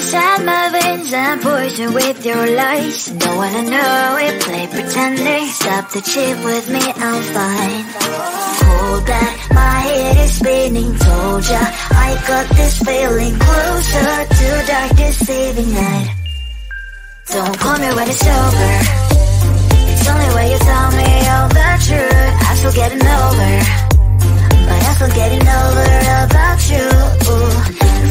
inside my veins and poison with your lies. Don't wanna know it, play pretending. Stop the chip with me, I'm fine. Hold that, my head is spinning. Told ya, I got this feeling. Closer to dark deceiving night. Don't call me when it's over. It's only when you tell me all the truth. I'm still getting over, but I'm still getting over about you.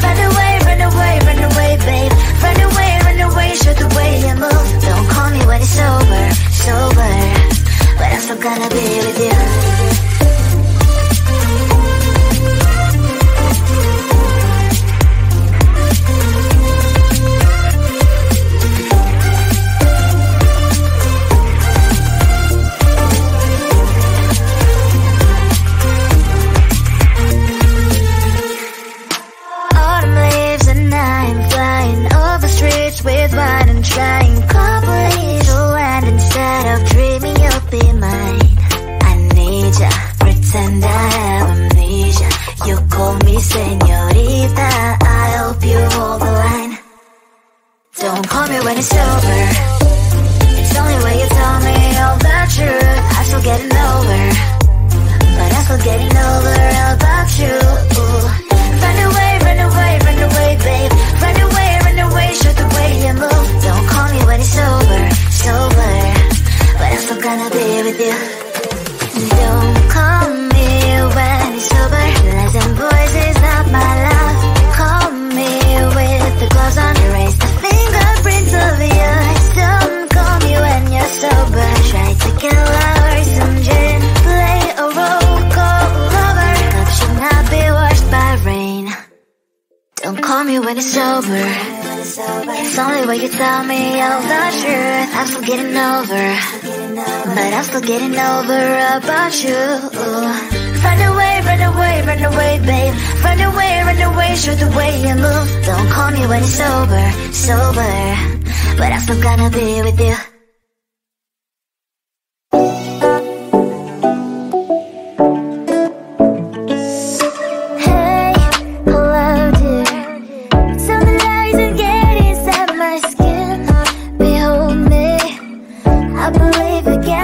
Run away, run away, run away, babe. Run away, show the way you move. Don't call me when it's over, sober, but I'm still gonna be with you. With wine and trying companies to land instead of dreaming you'll be mine. I need ya, pretend I have amnesia. You call me señorita, I hope you hold the line. Don't call me when it's over. It's only when you tell me all the truth. I'm still getting over, but I'm still getting over about you. Run away, run away, run away, babe. Run away, show the way you move. Don't call me when it's over, sober, but I'm still gonna be with you. Don't call me when it's over. Listen, boys is not my love. Call me with the gloves on. Erase the fingerprints of yours. Don't call me when you're sober. Try to kill hours, some gin. Play a role, call lover. Love should not be washed by rain. Don't call me when it's over. It's only when you tell me all the truth. I'm still getting over, but I'm still getting over about you. Run away, run away, run away, babe. Run away, show the way you move. Don't call me when it's over, sober, but I'm still gonna be with you.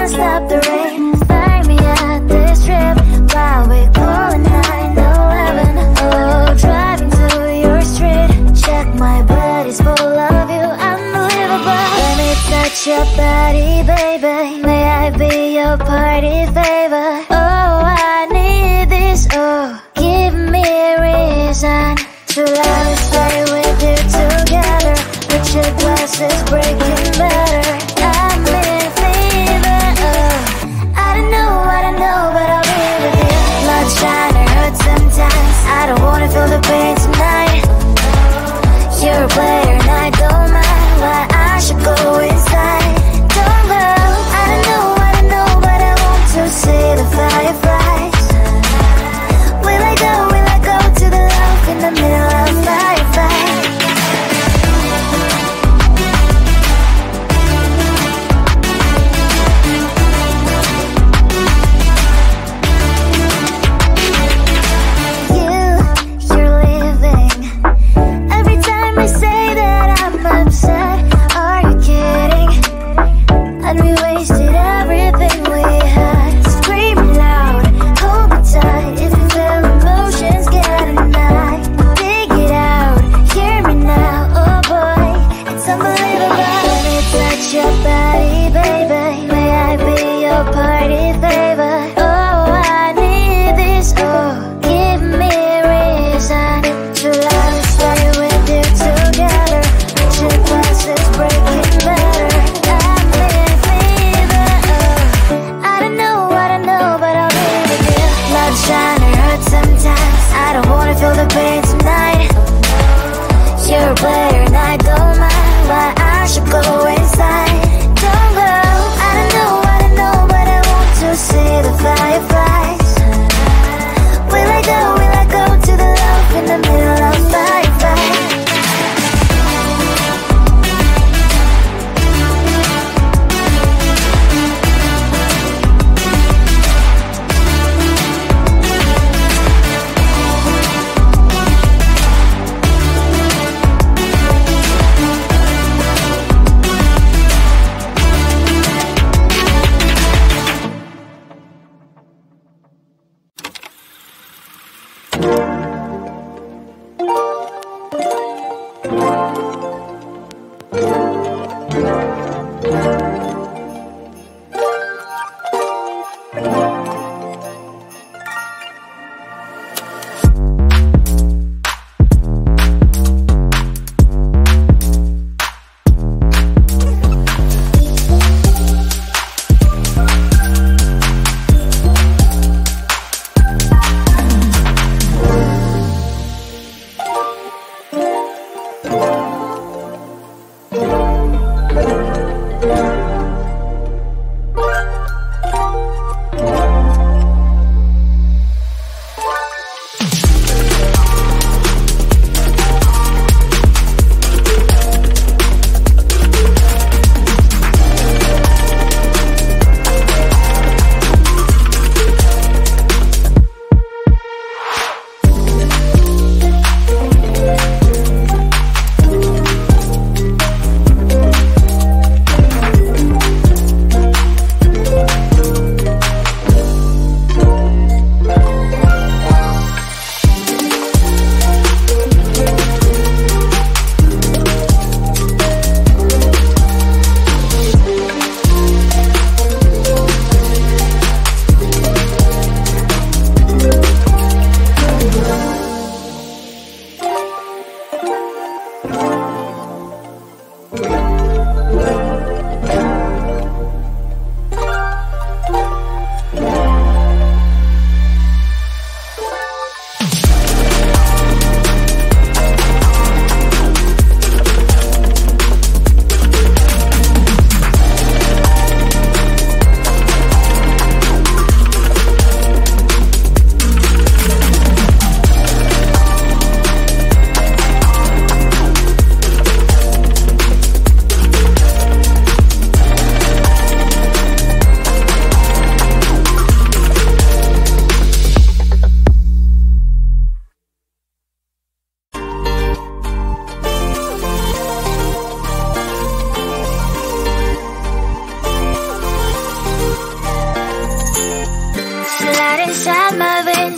Stop the rain, find me at this trip while we calling 911. Oh, driving to your street, check my body's full of you, unbelievable. Let me touch your body, baby. May I be your party favor? Oh, I need this. Oh, give me a reason to let me stay with you together. With your glasses breaking better. I'm in fever. I don't know, but I'll be with you. Blood trying to hurt sometimes. I don't wanna feel the pain tonight. You're a player and I don't mind why I should go inside. Don't go. I don't know, but I want to see the fireflies. Will I go to the love in the middle of firefight? You're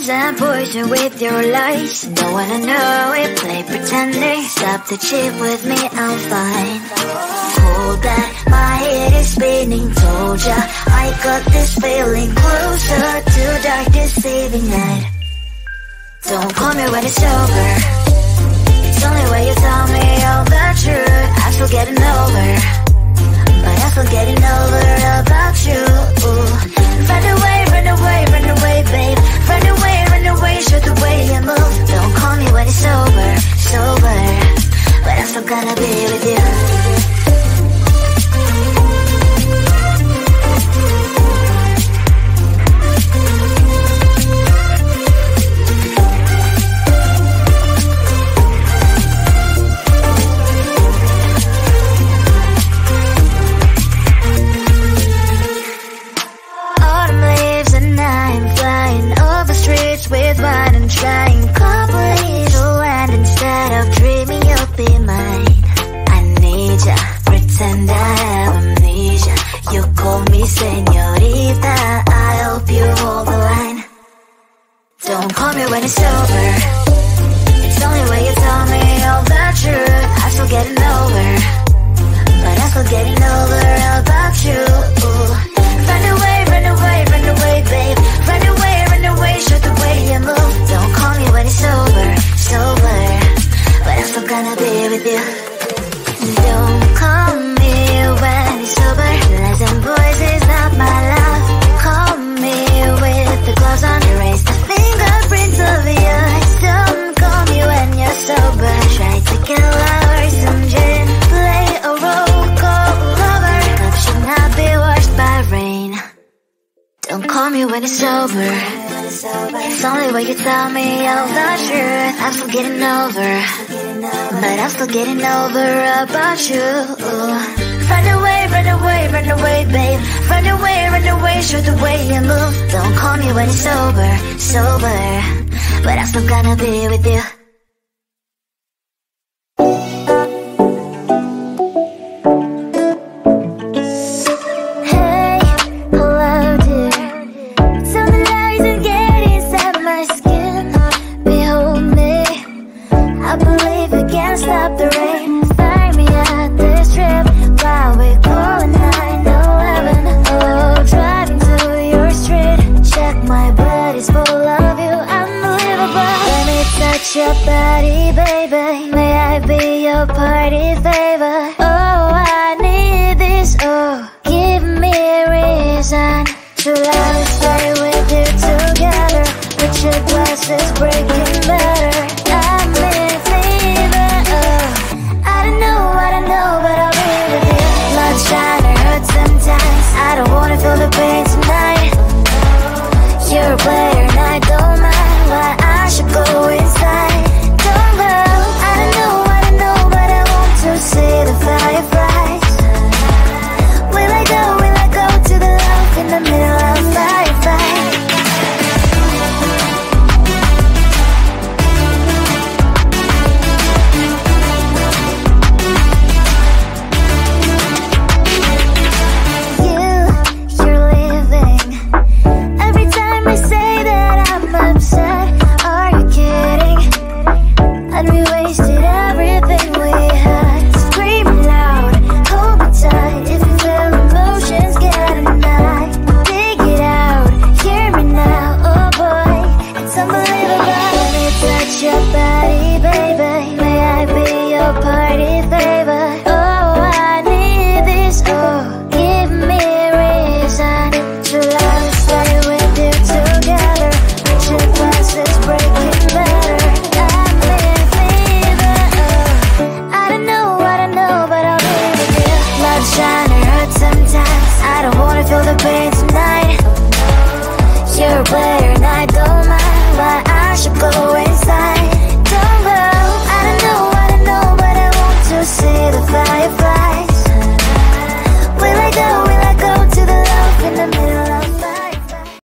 And poison with your lies. Don't wanna know it, play pretending. Stop the cheat with me, I'm fine. Hold that, my head is spinning. Told ya, I got this feeling. Closer to dark deceiving night. Don't call me when it's over. It's only when you tell me all the truth. I'm still getting over, but I'm still getting over about you. Run away, run away, run away, babe. Run away, show the way you move. Don't call me when it's over, sober, but I'm still gonna be with you. With wine and trying complete land instead of dreaming you'll be mine. I need ya, pretend I have amnesia. You call me señorita, I hope you hold the line. Don't call me when it's over. It's only when you tell me all the truth. I'm still getting over, but I'm still getting over about you. Run away, run away, run away, babe. Run away, show the way you move. Don't call me when it's over, sober, but I'm still gonna be with you. Don't call me when it's over. Lies and boys is not my love. Call me with the gloves on. Erase the fingerprints of your eyes. Don't call me when you're sober. Try to kill our some gin. Play a role, call lover. Love should not be washed by rain. Don't call me when it's over. It's only when you tell me all the truth. I'm still getting over, but I'm still getting over about you. Run away, run away, run away, babe. Run away, show the way you move. Don't call me when it's over, sober, but I'm still gonna be with you. Stop the rain, find me at this trip while we call at 9/11. Oh, driving to your street, check my body's full of you, unbelievable. Let me touch your I don't wanna feel the pain tonight. You're a player and I don't mind why I should go with